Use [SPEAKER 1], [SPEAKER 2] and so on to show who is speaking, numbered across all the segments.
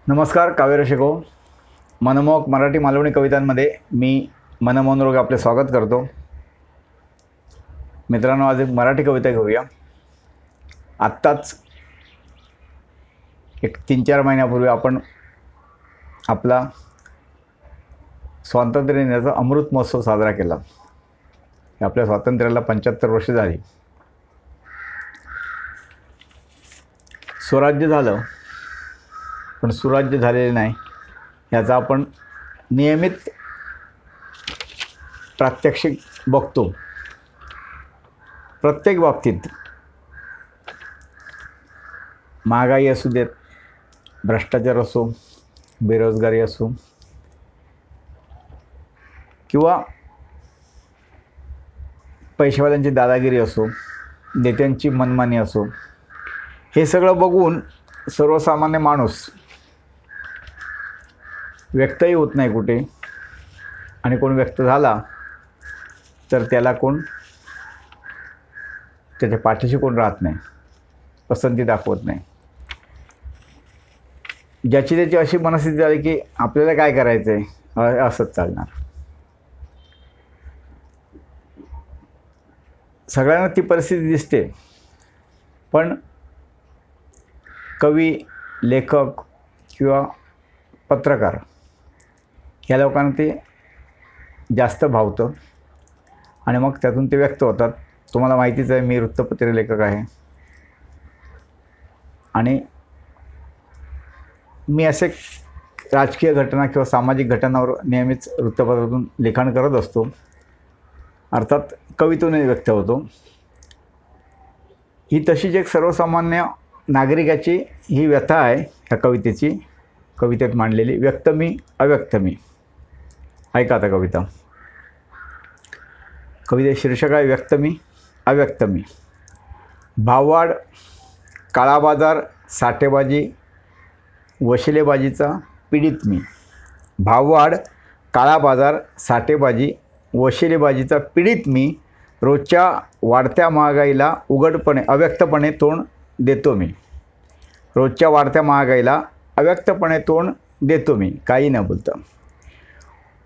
[SPEAKER 1] नमस्कार, काव्य रसिको. मनमोहक मराठी मालवणी कवितांमध्ये मी मनमोहन रोग आपले स्वागत करतो. मित्रांनो, आज एक मराठी कविता घेऊया. आत्ताच एक 3-4 महिन्यापूर्वी आपण आपला स्वातंत्र्य दिनाचा अमृत महोत्सव साजरा केला. आपल्या स्वातंत्र्याला 75 वर्ष झाली. स्वराज्य झालं, पण सुराज्य झालेले नाही याचा आपण नियमित प्रात्यक्षिक बघतो. प्रत्येक बाबतीत महागाई असू देत, भ्रष्टाचार असो, बेरोजगारी असो किंवा पैशावाल्यांची दादागिरी असो, नेत्यांची मनमानी असो, हे सगळं बघून सर्वसामान्य माणूस व्यक्तही होत नाही कुठे. आणि कोण व्यक्त झाला तर त्याला कोण त्याच्या पाठीशी कोण राहत नाही, पसंती दाखवत नाही. ज्याची त्याची अशी मनस्थिती झाली की आपल्याला काय करायचं आहे असंच चालणार. सगळ्यांना ती परिस्थिती दिसते, पण कवी, लेखक किंवा पत्रकार ह्या लोकांना ते जास्त भावतं आणि मग त्यातून ते व्यक्त होतात. तुम्हाला माहितीच आहे, मी वृत्तपत्र लेखक आहे आणि मी असे राजकीय घटना किंवा सामाजिक घटनांवर नेहमीच वृत्तपत्रातून लिखाण करत असतो. अर्थात कवितेने व्यक्त होतो. ही तशीच एक सर्वसामान्य नागरिकाची ही व्यथा आहे ह्या कवितेची, कवितेत मांडलेली. व्यक्त मी अव्यक्त मी. ऐका आता कविता. कविते शीर्षक आहे व्यक्त मी अव्यक्त मी. भाववाढ, काळा बाजार, साठेबाजी, वशिलेबाजीचा पीडित मी. भाववाढ, काळा बाजार, साठेबाजी, वशिलेबाजीचा पीडित मी. रोजच्या वाढत्या महागाईला उघडपणे अव्यक्तपणे तोंड देतो मी. रोजच्या वाढत्या महागाईला अव्यक्तपणे तोंड देतो मी, काही न बोलता.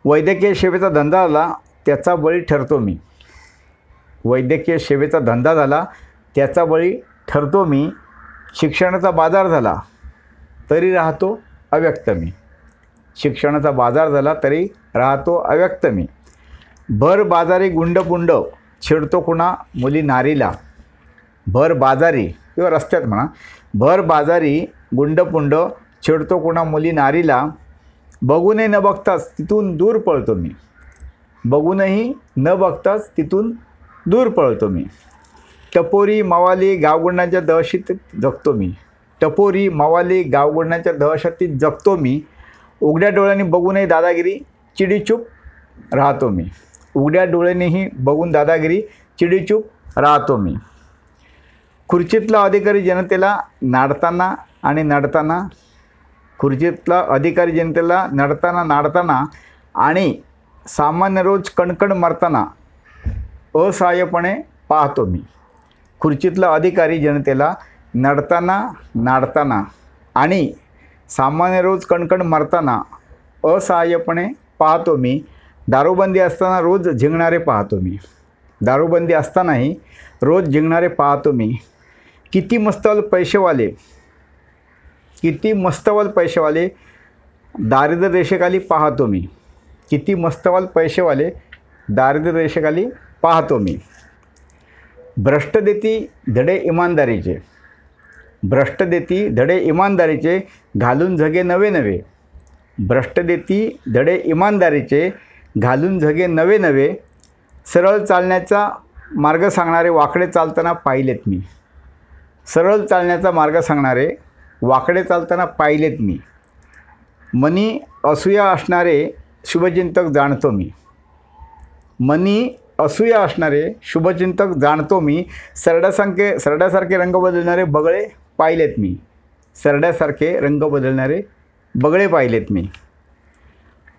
[SPEAKER 1] वैद्यकीय सेवेचा धंदा झाला त्याचा बळी ठरतो मी. वैद्यकीय सेवेचा धंदा झाला त्याचा बळी ठरतो मी. शिक्षणाचा बाजार झाला तरी राहतो अव्यक्त मी. शिक्षणाचा बाजार झाला तरी राहतो अव्यक्त मी. भर बाजारी गुंडपुंड छेडतो कुणा मुली नारीला. भर बाजारी किंवा रस्त्यात म्हणा, भर बाजारी गुंडपुंड छेडतो कुणा मुली नारीला. बघूनही न बघताच तिथून दूर पळतो मी. बघूनही न बघताच तिथून दूर पळतो मी. टपोरी मवाली गावगुंडांच्या दहशतीत जगतो मी. टपोरी मवाली गावगुंडांच्या दहशतीत जगतो मी. उघड्या डोळ्यांनी बघूनही दादागिरी चिडीचूप राहतो मी. उघड्या डोळ्यांनीही बघून दादागिरी चिडीचूप राहतो मी. खुर्चीतला अधिकारी जनतेला नाडताना आणि नडताना, खुर्चीतला अधिकारी जनतेला नाडताना आणि सामान्य रोज कणकण मरताना असहाय्यपणे पाहतो मी. खुर्चीतला अधिकारी जनतेला नाडताना आणि सामान्य रोज कणकण मरताना असहाय्यपणे पाहतो मी. दारूबंदी असताना रोज झिंगणारे पाहतो मी. दारूबंदी असतानाही रोज झिंगणारे पाहतो मी. किती मस्तवाल पैसेवाले दारिद्र्य रेषेखाली पाहतो मी. किती मस्तवाल पैसेवाले दारिद्र्य रेषेखाली पाहतो मी. भ्रष्ट देती धडे इमानदारीचे. भ्रष्ट देती धडे इमानदारीचे घालून झगे नवे नवे. भ्रष्ट देती धडे इमानदारीचे घालून झगे नवे नवे. सरळ चालण्याचा मार्ग सांगणारे वाकडे चालताना पाहिलेत मी. सरळ चालण्याचा मार्ग सांगणारे वाकडे चालताना पाहिलेत मी. मनी असूया असणारे शुभचिंतक जाणतो मी. मनी असूया असणारे शुभचिंतक जाणतो मी. सरड्यासारखे रंग बदलणारे बगळे पाहिलेत मी. सरड्यासारखे रंग बदलणारे बगळे पाहिलेत मी.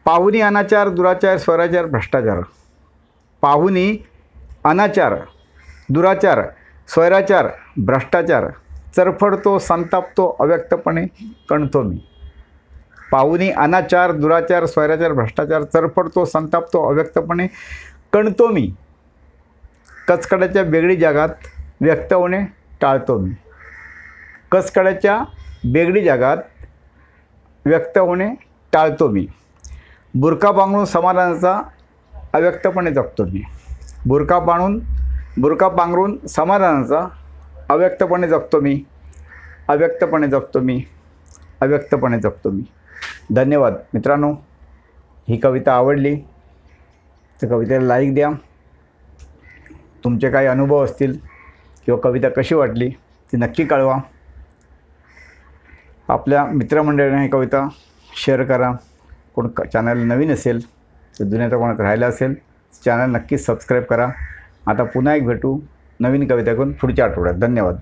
[SPEAKER 1] पाहुणी अनाचार, दुराचार, स्वराचार, भ्रष्टाचार. पाहुणी अनाचार, दुराचार, स्वैराचार, भ्रष्टाचार चरफडतो, संतापतो, अव्यक्तपणे कणतो मी. पाहुनी अनाचार दुराचार स्वैराचार भ्रष्टाचार चरफडतो संतापतो अव्यक्तपणे कणतो मी कचकड्याच्या बेगडी जगात व्यक्त होणे टाळतो मी कचकड्याच्या बेगडी जगात व्यक्त होणे टाळतो मी बुरका पांघरून समाधानाचा अव्यक्तपणे जगतो मी बुरका पांघरून समाधानाचा अव्यक्तपणे जगतो मी अव्यक्तपणे जगतो मी अव्यक्तपणे जगतो मी। धन्यवाद मित्रांनो, ही कविता आवडली तर कवितेला लाईक द्या। तुमचे काही अनुभव असतील किंवा कविता कशी वाटली ती नक्की कळवा। आपल्या मित्रमंडळींना ही कविता शेअर करा। कोण चॅनल नवीन असेल तर जुन्याचा कोणात राहिला असेल चॅनल नक्की सबस्क्राईब करा। आता पुन्हा एक भेटू नवीन कविता घेऊन पुढच्या आठवड्यात। धन्यवाद।